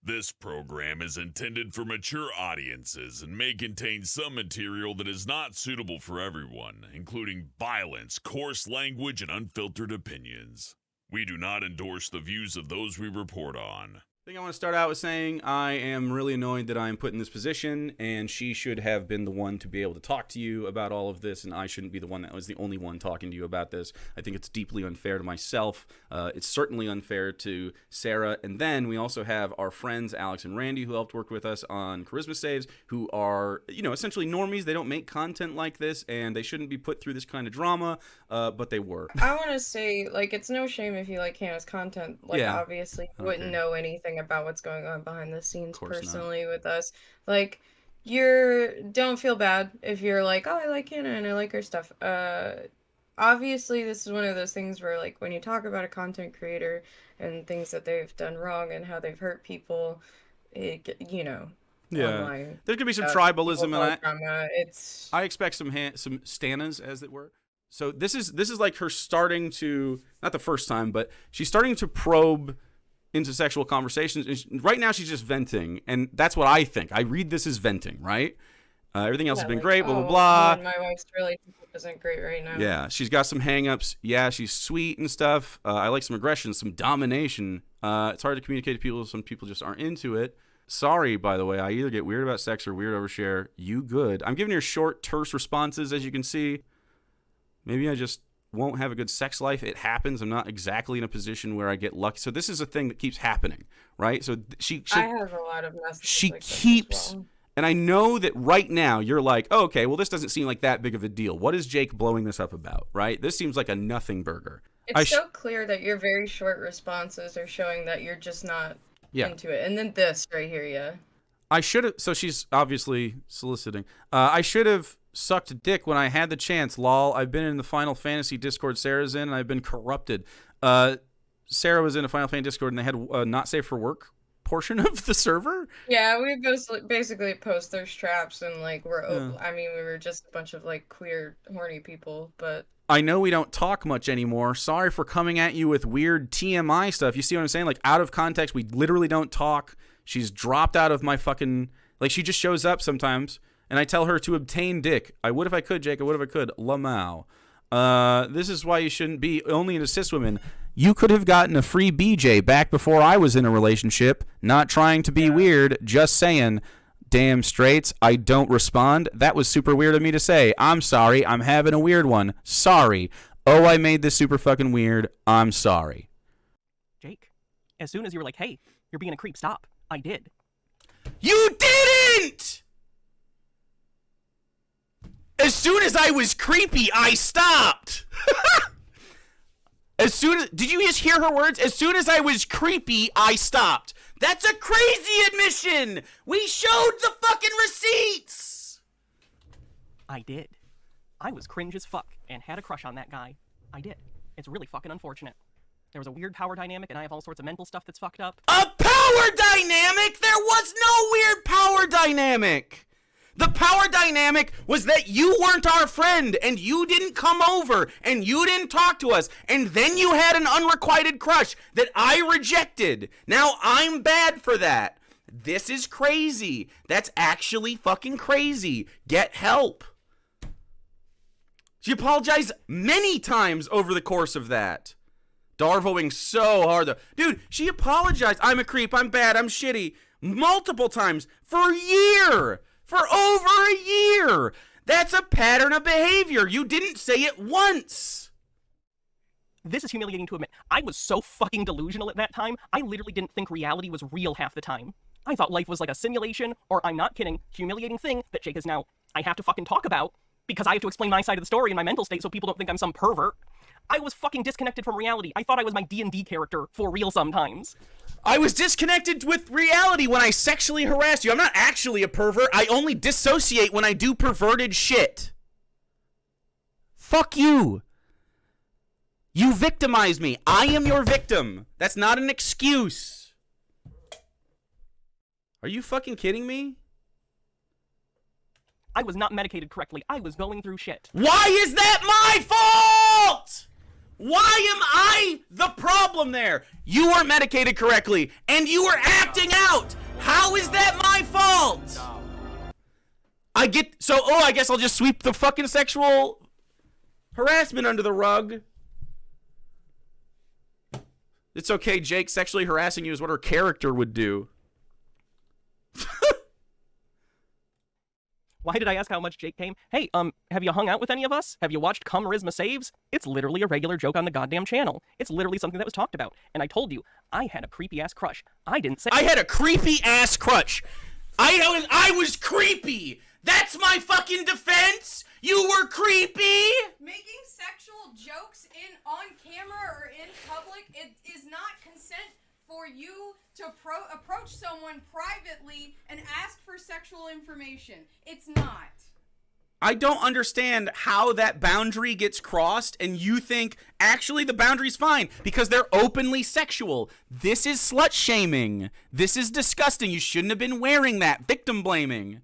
This program is intended for mature audiences and may contain some material that is not suitable for everyone, including violence, coarse language, and unfiltered opinions. We do not endorse the views of those we report on. I think I want to start out with saying I am really annoyed that I'm put in this position, and she should have been the one to be able to talk to you about all of this, and I shouldn't be the one that was the only one talking to you about this. I think it's deeply unfair to myself. It's certainly unfair to Sarah, and then we also have our friends Alex and Randy who helped work with us on Charisma Saves, who are, essentially normies. They don't make content like this, and they shouldn't be put through this kind of drama, but they were. I want to say, it's no shame if you like Hannah's content. Obviously, you wouldn't know anything about what's going on behind the scenes personally with us. Don't feel bad if you're like, oh, I like Hannah and I like her stuff. Obviously, this is one of those things where, when you talk about a content creator and things that they've done wrong and how they've hurt people, online, there's gonna be some tribalism in that. I expect some stanas, as it were. So this is like her starting to, not the first time, but she's starting to probe into sexual conversations. Right now she's just venting, and that's what I think. I read this as venting, right? Everything else has been great, blah, blah, blah. My wife's relationship isn't great right now. Yeah, she's got some hang-ups. Yeah, she's sweet and stuff. I like some aggression, some domination. It's hard to communicate to people. Some people just aren't into it. Sorry, by the way, I either get weird about sex or weird overshare. You good. I'm giving her short, terse responses, as you can see. Maybe I just won't have a good sex life. It happens. I'm not exactly in a position where I get lucky. So this is a thing that keeps happening, right? So I have a lot of messages. She keeps, and I know that right now you're like, oh, okay, well, this doesn't seem like that big of a deal. What is Jake blowing this up about, right? This seems like a nothing burger. It's so clear that your very short responses are showing that you're just not into it. And then this right here, yeah. I should have, so she's obviously soliciting. I should have sucked dick when I had the chance, lol. I've been in the Final Fantasy Discord Sarah's in, and I've been corrupted. Sarah was in a Final Fantasy Discord, and they had a not safe for work portion of the server. Yeah, we basically post thirst traps, and we were just a bunch of queer, horny people, but... I know we don't talk much anymore. Sorry for coming at you with weird TMI stuff. You see what I'm saying? Out of context, we literally don't talk. She's dropped out of my fucking... she just shows up sometimes, and I tell her to obtain dick. I would if I could, Jake. I would if I could. Lamau. This is why you shouldn't be only into cis women. You could have gotten a free BJ back before I was in a relationship. Not trying to be weird, just saying. Damn straights, I don't respond. That was super weird of me to say. I'm sorry, I'm having a weird one. Sorry. Oh, I made this super fucking weird. I'm sorry. Jake, as soon as you were like, hey, you're being a creep, stop. I did. You didn't! As soon as I was creepy, I stopped. Did you just hear her words? As soon as I was creepy, I stopped. That's a crazy admission. We showed the fucking receipts. I did. I was cringe as fuck and had a crush on that guy. I did. It's really fucking unfortunate. There was a weird power dynamic, and I have all sorts of mental stuff that's fucked up. A power dynamic? There was no weird power dynamic. The power dynamic was that you weren't our friend, and you didn't come over, and you didn't talk to us, and then you had an unrequited crush that I rejected. Now I'm bad for that. This is crazy. That's actually fucking crazy. Get help. She apologized many times over the course of that. Darvoing so hard, though. Dude, she apologized. I'm a creep. I'm bad. I'm shitty. Multiple times for a year. For over a year. That's a pattern of behavior. You didn't say it once. This is humiliating to admit. I was so fucking delusional at that time, I literally didn't think reality was real half the time. I thought life was like a simulation, or I'm not kidding, humiliating thing that Jake is now, I have to fucking talk about, because I have to explain my side of the story and my mental state so people don't think I'm some pervert. I was fucking disconnected from reality. I thought I was my D&D character for real sometimes. I was disconnected with reality when I sexually harassed you. I'm not actually a pervert. I only dissociate when I do perverted shit. Fuck you. You victimize me. I am your victim. That's not an excuse. Are you fucking kidding me? I was not medicated correctly. I was going through shit. Why is that my fault? Why am I the problem there? You weren't medicated correctly, and you were acting out. I guess I'll just sweep the fucking sexual harassment under the rug. It's okay, Jake. Sexually harassing you is what her character would do. Why did I ask how much Jake came? Hey, have you hung out with any of us? Have you watched Charisma Saves? It's literally a regular joke on the goddamn channel. It's literally something that was talked about. And I told you, I had a creepy-ass crush. I didn't say- I had a creepy-ass crush. I was creepy. That's my fucking defense. You were creepy. Making sexual jokes on camera or in public, it is not consent for you to approach someone privately and ask for sexual information. It's not. I don't understand how that boundary gets crossed and you think, actually, the boundary's fine because they're openly sexual. This is slut shaming. This is disgusting. You shouldn't have been wearing that. Victim blaming.